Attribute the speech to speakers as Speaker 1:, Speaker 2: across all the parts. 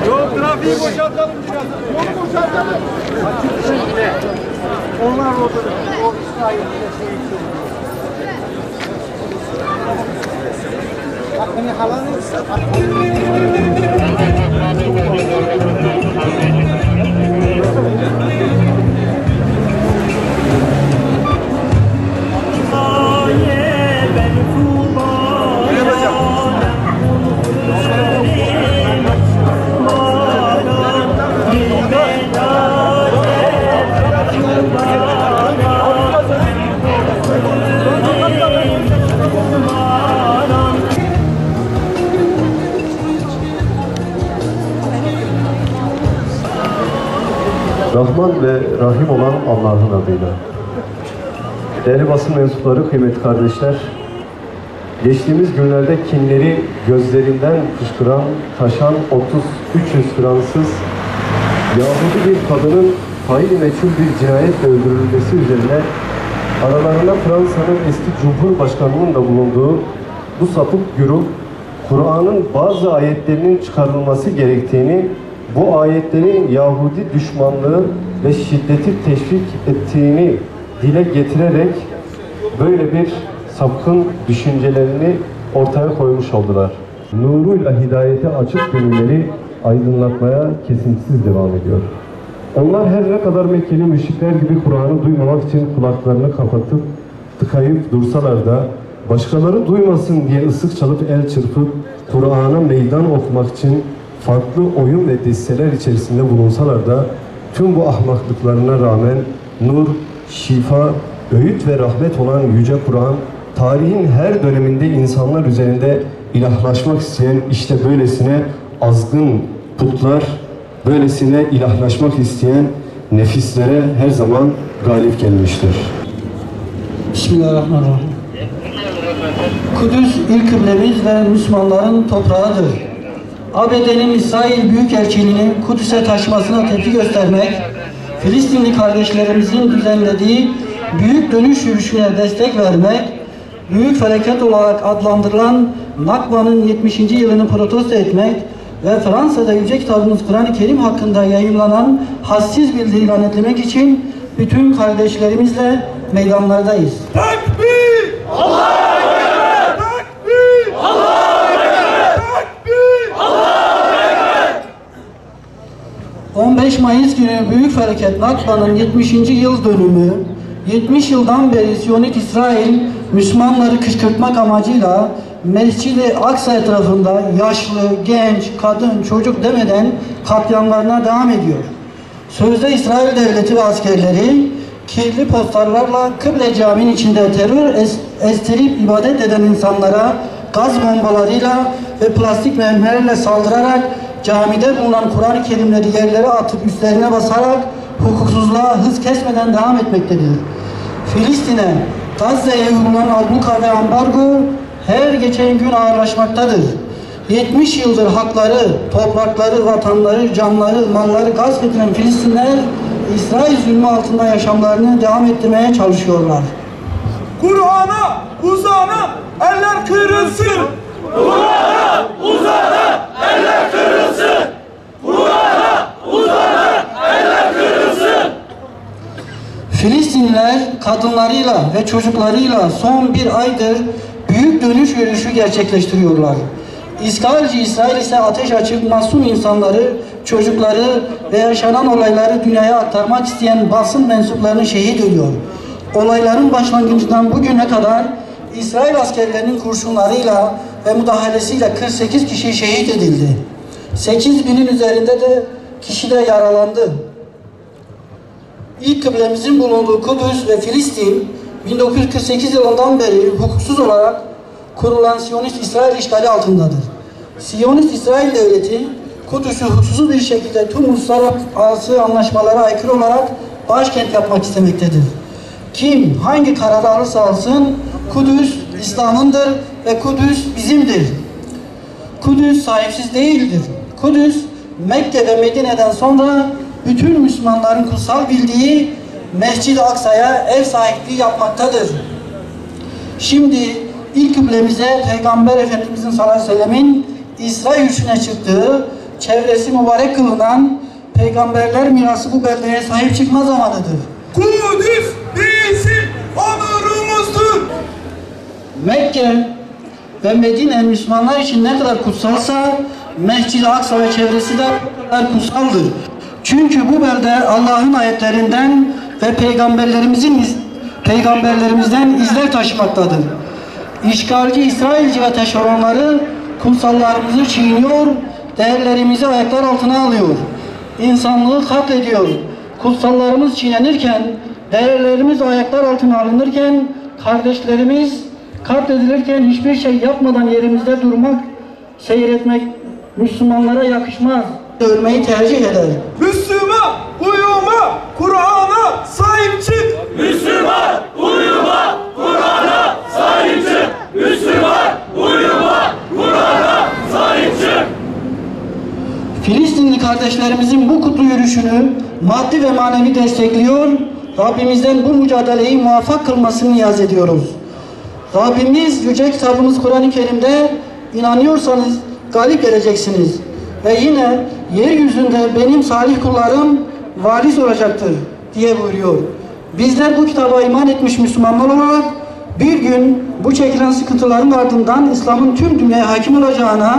Speaker 1: Yok, trafiği boşaltalım biraz. Yok, boşaltalım. Onlar orada. O İsrail'de şey için. Hakkını halanı.
Speaker 2: Rahman ve Rahim olan Allah'ın adıyla. Değerli basın mensupları, kıymetli kardeşler, geçtiğimiz günlerde kinleri gözlerinden fışkıran, taşan 33 Fransız Yahudi bir kadının faili meçhul bir cinayetle öldürülmesi üzerine aralarında Fransa'nın eski Cumhurbaşkanı'nın da bulunduğu bu sapık güruh, Kur'an'ın bazı ayetlerinin çıkarılması gerektiğini, bu ayetlerin Yahudi düşmanlığı ve şiddeti teşvik ettiğini dile getirerek böyle bir sapkın düşüncelerini ortaya koymuş oldular. Nuruyla hidayete açık gönülleri aydınlatmaya kesintisiz devam ediyor. Onlar her ne kadar Mekkeli müşrikler gibi Kur'an'ı duymamak için kulaklarını kapatıp tıkayıp dursalar da, başkaları duymasın diye ıslık çalıp el çırpıp Kur'an'a meydan okumak için farklı oyun ve desteler içerisinde bulunsalar da, tüm bu ahmaklıklarına rağmen nur, şifa, öğüt ve rahmet olan Yüce Kur'an, tarihin her döneminde insanlar üzerinde ilahlaşmak isteyen işte böylesine azgın putlar, böylesine ilahlaşmak isteyen nefislere her zaman galip gelmiştir.
Speaker 3: Bismillahirrahmanirrahim. Kudüs ilk kıblemiz ve Müslümanların toprağıdır. ABD'nin İsrail Büyükelçiliğini Kudüs'e taşımasına tepki göstermek, Filistinli kardeşlerimizin düzenlediği büyük dönüş yürüyüşüne destek vermek, büyük felaket olarak adlandırılan Nakba'nın 70. yılını protesto etmek ve Fransa'da Yüce Kitabımız Kur'an-ı Kerim hakkında yayımlanan hassiz bildiri lanetlemek için bütün kardeşlerimizle meydanlardayız.
Speaker 1: Takbir! Allahu Ekber! Takbir! Allahu Ekber! Takbir! Allahu Ekber!
Speaker 3: 15 Mayıs günü büyük felaket Nakba'nın 70. yıl dönümü, 70 yıldan beri Siyonist İsrail Müslümanları kışkırtmak amacıyla Mescid-i Aksa etrafında yaşlı, genç, kadın, çocuk demeden katliamlarına devam ediyor. Sözde İsrail devleti ve askerleri kirli posterlarla Kıble Camii'nin içinde terör estirip ibadet eden insanlara gaz bombalarıyla ve plastik mermilerle saldırarak camide bulunan Kur'an-ı Kerimleri yerlere atıp üstlerine basarak hukuksuzluğa hız kesmeden devam etmektedir. Filistin'e, Gazze'ye uygulanan abluka ve ambargo her geçen gün ağırlaşmaktadır. 70 yıldır hakları, toprakları, vatanları, canları, malları gasp edilen Filistinler İsrail zulmü altında yaşamlarını devam ettirmeye çalışıyorlar.
Speaker 1: Kur'an'a uzanan eller kırılsın! Kur'an'a uzanan eller kırılsın! Kur'an'a uzanan eller kırılsın!
Speaker 3: Filistinliler kadınlarıyla ve çocuklarıyla son bir aydır büyük dönüş yürüyüşü gerçekleştiriyorlar. İşgalci İsrail ise ateş açıp masum insanları, çocukları ve yaşanan olayları dünyaya aktarmak isteyen basın mensuplarını şehit ediyor. Olayların başlangıcından bugüne kadar İsrail askerlerinin kurşunlarıyla ve müdahalesiyle 48 kişi şehit edildi. 8.000'in üzerinde de kişi de yaralandı. İlk kıblemizin bulunduğu Kudüs ve Filistin 1948 yılından beri hukuksuz olarak kurulan Siyonist İsrail işgali altındadır. Siyonist İsrail devleti Kudüs'ü hukuksuz bir şekilde tüm uluslararası anlaşmalara aykırı olarak başkent yapmak istemektedir. Kim hangi kararı alırsa alsın Kudüs İslam'ındır ve Kudüs bizimdir. Kudüs sahipsiz değildir. Kudüs Mekke ve Medine'den sonra bütün Müslümanların kutsal bildiği Mescid-i Aksa'ya ev sahipliği yapmaktadır. Şimdi ilk kıblemize Peygamber Efendimizin sallallahu aleyhi ve sellemin İsra yürüyüşüne çıktığı, çevresi mübarek kılınan peygamberler mirası bu beldeye sahip çıkma zamanıdır.
Speaker 1: Kudüs bizim onurumuzdur.
Speaker 3: Mekke ve Medine Müslümanlar için ne kadar kutsalsa Mescid-i Aksa ve çevresi de o kadar kutsaldır. Çünkü bu belde Allah'ın ayetlerinden ve peygamberlerimizden izler taşımaktadır. İşgalci İsrailci ve taşeronları kutsallarımızı çiğniyor, değerlerimizi ayaklar altına alıyor. İnsanlığı katlediyor. Kutsallarımız çiğnenirken, değerlerimiz ayaklar altına alınırken, kardeşlerimiz katledilirken hiçbir şey yapmadan yerimizde durmak, seyretmek Müslümanlara yakışmaz. Ölmeyi tercih eder.
Speaker 1: Müslüman uyuma, Kur'an'a sahip çık. Müslüman uyuma, Kur'an'a sahip çık. Müslüman uyuma, Kur'an'a sahip çık.
Speaker 3: Filistinli kardeşlerimizin bu kutlu yürüyüşünü maddi ve manevi destekliyor, Rabbimizden bu mücadeleyi muvaffak kılmasını niyaz ediyoruz. Rabbimiz Yüce Kitabımız Kur'an-ı Kerim'de inanıyorsanız galip geleceksiniz ve yine yeryüzünde benim salih kullarım varis olacaktır diye buyuruyor. Bizler bu kitaba iman etmiş Müslümanlar olarak bir gün bu çekilen sıkıntıların ardından İslam'ın tüm dünyaya hakim olacağına,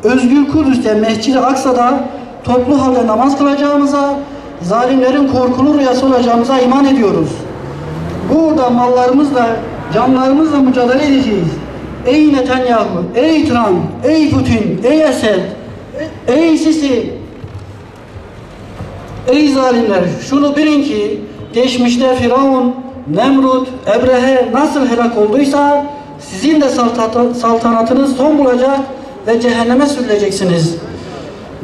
Speaker 3: özgür Kudüs'te, Mescid-i Aksa'da toplu halde namaz kılacağımıza, zalimlerin korkulu rüyası olacağımıza iman ediyoruz. Burada mallarımızla, canlarımızla mücadele edeceğiz. Ey Netanyahu, ey Trump, ey Putin, ey Esed, ey Sisi, ey zalimler, şunu bilin ki geçmişte Firavun, Nemrut, Ebrehe nasıl helak olduysa sizin de saltanatınız son bulacak ve cehenneme sürüleceksiniz.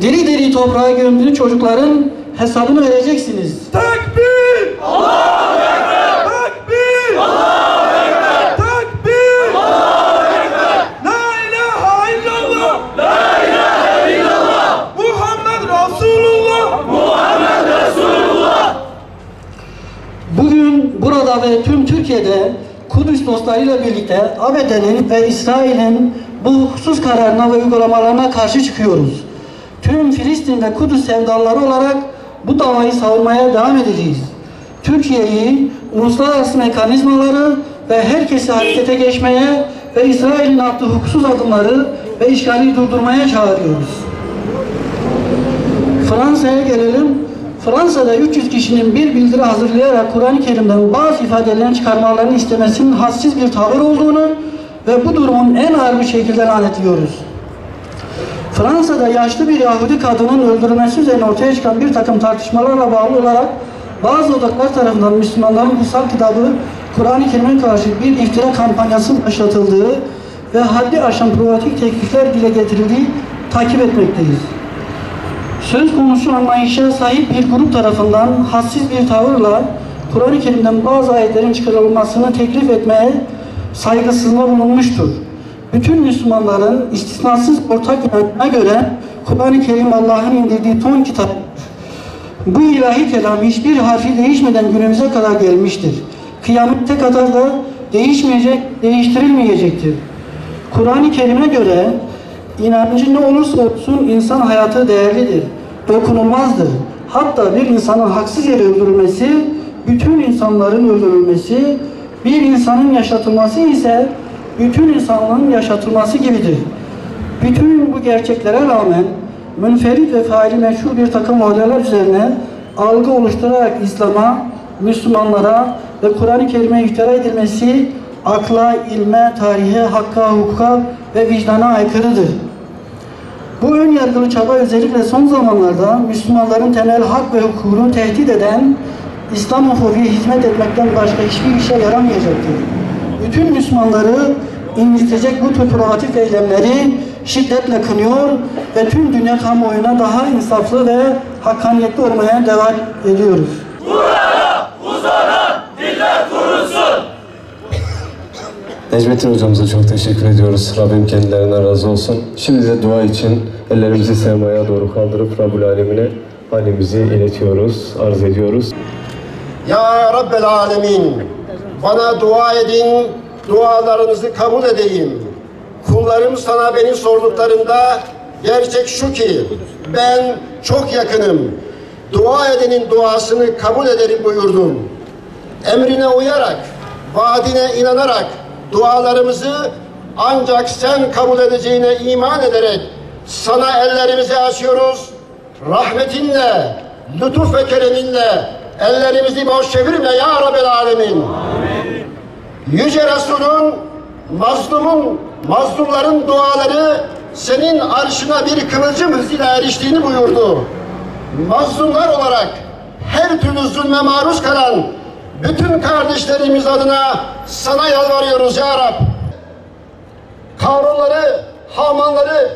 Speaker 3: Diri diri toprağa gömdüğü çocukların hesabını vereceksiniz.
Speaker 1: Tekbir! Allahu Ekber! Tekbir! Allahu Ekber! Tekbir! Allahu Ekber! La ilahe illallah! La ilahe illallah! Muhammed Resulullah! Muhammed Resulullah!
Speaker 3: Bugün burada ve tüm Türkiye'de Kudüs dostlarıyla birlikte ABD'nin ve İsrail'in bu hukuksuz kararına ve uygulamalarına karşı çıkıyoruz. Tüm Filistin ve Kudüs sevdalıları olarak bu davayı savunmaya devam edeceğiz. Türkiye'yi uluslararası mekanizmaları ve herkesi harekete geçmeye ve İsrail'in attığı hukuksuz adımları ve işgali durdurmaya çağırıyoruz. Fransa'ya gelelim. Fransa'da 300 kişinin bir bildiri hazırlayarak Kur'an-ı Kerim'den bazı ifadelerin çıkarmalarını istemesinin hadsiz bir tavır olduğunu ve bu durumun en ağır bir şekilde lanetliyoruz. Fransa'da yaşlı bir Yahudi kadının öldürülmesi üzerine ortaya çıkan bir takım tartışmalarla bağlı olarak bazı odaklar tarafından Müslümanların kutsal kitabı Kur'an-ı Kerim'e karşı bir iftira kampanyası başlatıldığı ve haddi aşan provokatif teklifler dile getirildiği takip etmekteyiz. Söz konusu anlayışa sahip bir grup tarafından hadsiz bir tavırla Kur'an-ı Kerim'den bazı ayetlerin çıkarılmasını teklif etmeye saygısızlığa bulunmuştur. Bütün Müslümanların istisnasız ortak inancına göre Kur'an-ı Kerim Allah'ın indirdiği son kitap. Bu ilahi kelam hiçbir harfi değişmeden günümüze kadar gelmiştir. Kıyamete kadar da değişmeyecek, değiştirilmeyecektir. Kur'an-ı Kerim'e göre inancı ne olursa olsun insan hayatı değerlidir, dokunulmazdır. Hatta bir insanın haksız yere öldürülmesi, bütün insanların öldürülmesi, bir insanın yaşatılması ise bütün insanlığın yaşatılması gibidir. Bütün bu gerçeklere rağmen münferit ve faili meşhur bir takım olaylar üzerine algı oluşturarak İslam'a, Müslümanlara ve Kur'an-ı Kerim'e iftira edilmesi akla, ilme, tarihe, hakka, hukuka ve vicdana aykırıdır. Bu ön yargılı çaba özellikle son zamanlarda Müslümanların temel hak ve hukukunu tehdit eden İslamofobiye hizmet etmekten başka hiçbir işe yaramayacaktır. Bütün Müslümanları incitecek bu tür provokatif eylemleri şiddetle kınıyor ve tüm dünya kamuoyuna daha insaflı ve hakkaniyetli olmaya devam ediyoruz.
Speaker 1: Kur'an'a uzanan diller kurulsun.
Speaker 2: Necmettin hocamıza çok teşekkür ediyoruz. Rabbim kendilerinden razı olsun. Şimdi de dua için ellerimizi semaya doğru kaldırıp Rabbul Alemine halimizi iletiyoruz, arz ediyoruz.
Speaker 4: Ya Rabbel Alemin, bana dua edin, dualarınızı kabul edeyim. Kullarım sana beni sorduklarında gerçek şu ki ben çok yakınım. Dua edenin duasını kabul ederim buyurdum. Emrine uyarak, vaadine inanarak dualarımızı ancak sen kabul edeceğine iman ederek sana ellerimizi açıyoruz. Rahmetinle, lütuf ve kereminle ellerimizi boş çevirme ya Rabbel Alemin. Yüce Resulün mazlumların duaları senin arşına bir kıvılcım hızıyla eriştiğini buyurdu. Mazlumlar olarak her türlü zulme maruz kalan bütün kardeşlerimiz adına sana yalvarıyoruz ya Rab. Karunları, Hamanları,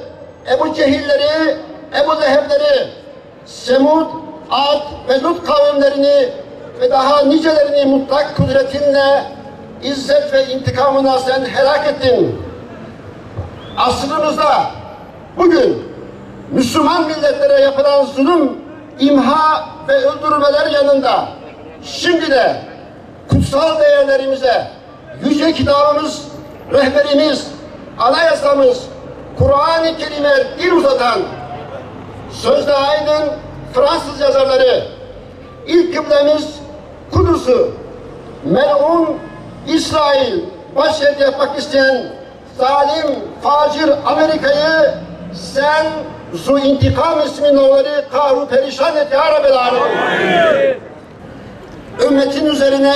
Speaker 4: Ebu Cehilleri, Ebu Lehebleri, Semud, Ad ve Lut kavimlerini ve daha nicelerini mutlak kudretinle izzet ve intikamına sen helak ettin. Asrımızda bugün Müslüman milletlere yapılan zulüm, imha ve öldürmeler yanında şimdi de kutsal değerlerimize, yüce kitabımız, rehberimiz, anayasamız, Kur'an-ı Kerim'e dil uzatan sözde aydın Fransız yazarları, ilk kıblemiz Kudüs'ü, melun İsrail başkent yapmak isteyen zalim, facir Amerika'yı sen Zu intikam isminle onları kahru perişan et ya Rabbel Alemin. Ümmetin üzerine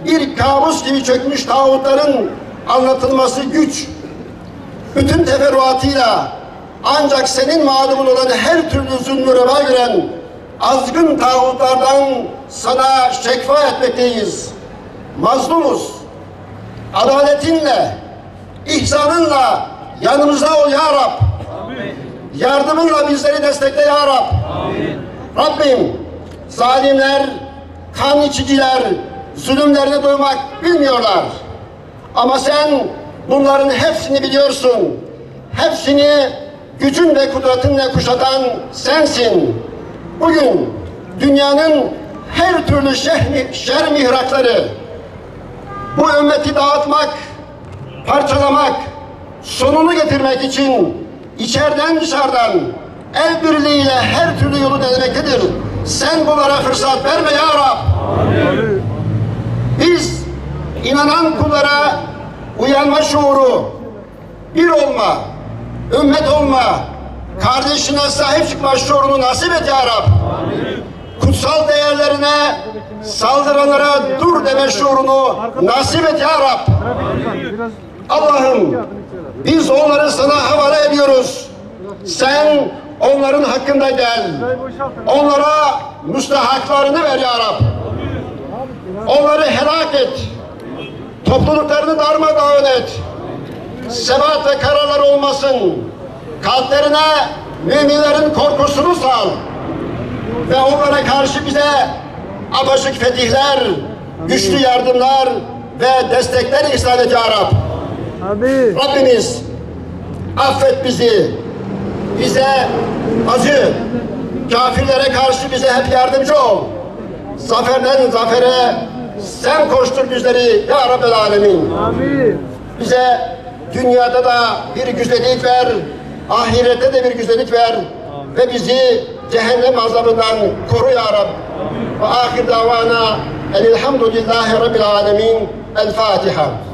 Speaker 4: bir kabus gibi çökmüş tağutların anlatılması güç. Bütün teferruatıyla ancak senin mağlumun olan her türlü zulmü reva gören azgın tağutlardan sana şekva etmekteyiz. Mazlumuz. Adaletinle, ihsanınla yanımızda ol ya Rab. Yardımınla bizleri destekle ya Rab. Rabbim, zalimler, kan içiciler, zulümlerine doymak bilmiyorlar. Ama sen bunların hepsini biliyorsun. Hepsini gücün ve kudretinle kuşatan sensin. Bugün dünyanın her türlü şer mihrakları bu ümmeti dağıtmak, parçalamak, sonunu getirmek için içeriden dışarıdan el birliğiyle her türlü yolu denemektedir. Sen bunlara fırsat verme ya Rab. Biz inanan kullara uyanma şuuru, bir olma, ümmet olma, kardeşine sahip çıkma şuurunu nasip et ya Rab. Kutsal değerlerine saldıranlara dur deme şuurunu nasip et ya Rab. Allah'ım biz onları sana havale ediyoruz. Sen onların hakkında gel. Onlara müstahaklarını ver ya Rab. Onları helak et. Topluluklarını darmadağın et. Sebat ve kararlar olmasın. Kalplerine müminlerin korkusunu sal. Ve onlara karşı bize apaçık fetihler, güçlü yardımlar ve destekler ihsan et ya Rab. Rabbimiz affet bizi. Bize acı. Kafirlere karşı bize hep yardımcı ol. Zaferden zafere sen koştur bizleri ya Rabbel Alemin. Bize dünyada da bir güzellik ver, ahirette de bir güzellik ver ve bizi cehennem azabından koru ya Rab. Ve ahir davana elhamdülillahi Rabbil Alemin. El Fatiha.